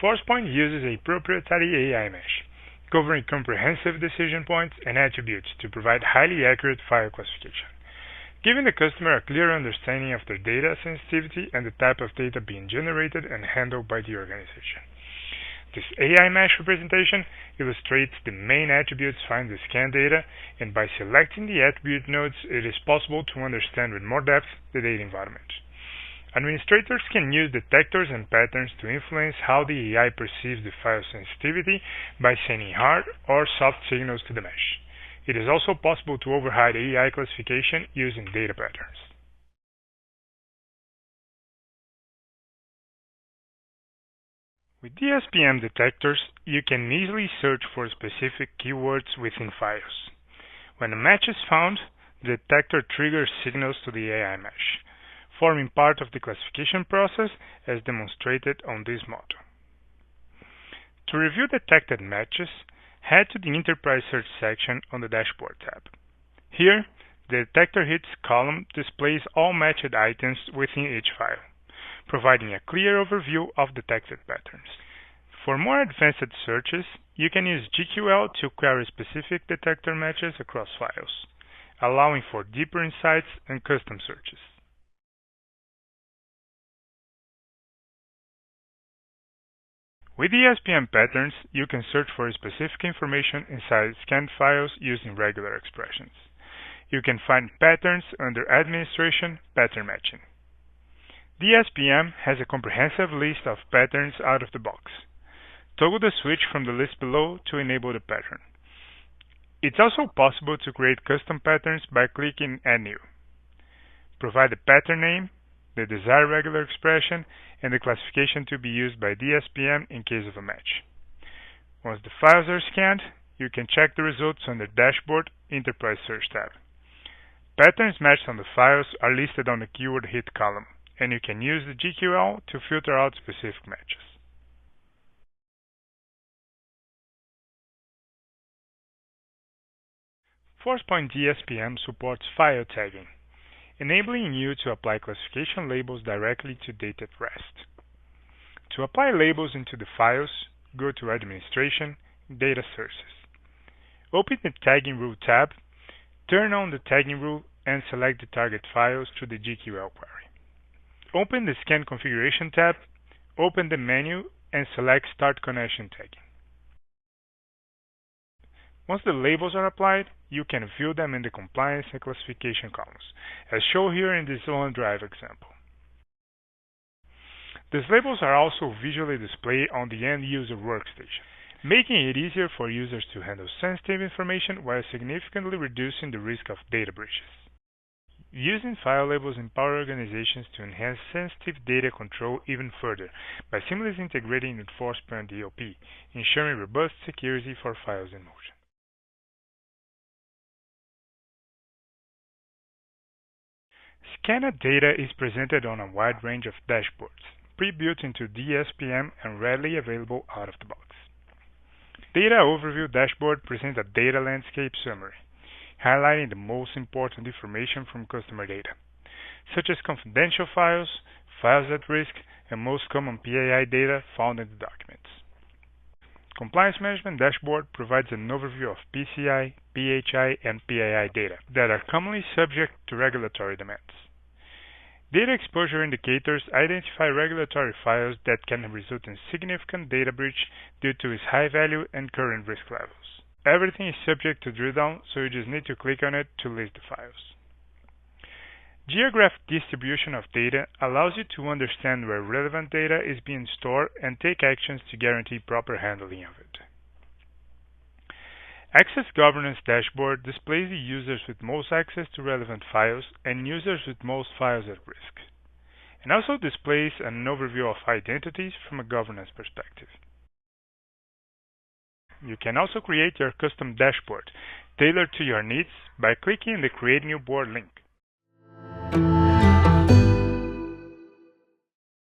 Forcepoint uses a proprietary AI mesh, covering comprehensive decision points and attributes to provide highly accurate file classification, giving the customer a clear understanding of their data sensitivity and the type of data being generated and handled by the organization. This AI mesh representation illustrates the main attributes found in the scan data, and by selecting the attribute nodes, it is possible to understand with more depth the data environment. Administrators can use detectors and patterns to influence how the AI perceives the file sensitivity by sending hard or soft signals to the mesh. It is also possible to override AI classification using data patterns. With DSPM detectors, you can easily search for specific keywords within files. When a match is found, the detector triggers signals to the AI mesh, forming part of the classification process as demonstrated on this model. To review detected matches, head to the Enterprise Search section on the Dashboard tab. Here, the detector hits column displays all matched items within each file, providing a clear overview of detected patterns. For more advanced searches, you can use GQL to query specific detector matches across files, allowing for deeper insights and custom searches. With DSPM patterns, you can search for specific information inside scanned files using regular expressions. You can find patterns under Administration Pattern Matching. DSPM has a comprehensive list of patterns out of the box. Toggle the switch from the list below to enable the pattern. It's also possible to create custom patterns by clicking Add New. Provide the pattern name, the desired regular expression, and the classification to be used by DSPM in case of a match. Once the files are scanned, you can check the results on the Dashboard Enterprise Search tab. Patterns matched on the files are listed on the Keyword Hit column, and you can use the GQL to filter out specific matches. Forcepoint DSPM supports file tagging, enabling you to apply classification labels directly to data at rest. To apply labels into the files, go to Administration, Data Sources. Open the Tagging Rule tab, turn on the tagging rule, and select the target files through the GQL query. Open the Scan Configuration tab, open the menu, and select Start Connection Tagging. Once the labels are applied, you can view them in the compliance and classification columns, as shown here in this OneDrive example. These labels are also visually displayed on the end-user workstation, making it easier for users to handle sensitive information while significantly reducing the risk of data breaches. Using file labels empowers organizations to enhance sensitive data control even further by seamlessly integrating with Forcepoint DOP, ensuring robust security for files in motion. Scanned data is presented on a wide range of dashboards, pre-built into DSPM and readily available out of the box. Data Overview dashboard presents a data landscape summary, highlighting the most important information from customer data, such as confidential files, files at risk, and most common PII data found in the documents. Compliance Management dashboard provides an overview of PCI, PHI, and PII data that are commonly subject to regulatory demands. Data exposure indicators identify regulatory files that can result in significant data breach due to its high value and current risk levels. Everything is subject to drill down, so you just need to click on it to list the files. Geographic distribution of data allows you to understand where relevant data is being stored and take actions to guarantee proper handling of it. Access Governance dashboard displays the users with most access to relevant files and users with most files at risk, and also displays an overview of identities from a governance perspective. You can also create your custom dashboard tailored to your needs by clicking the Create New Board link.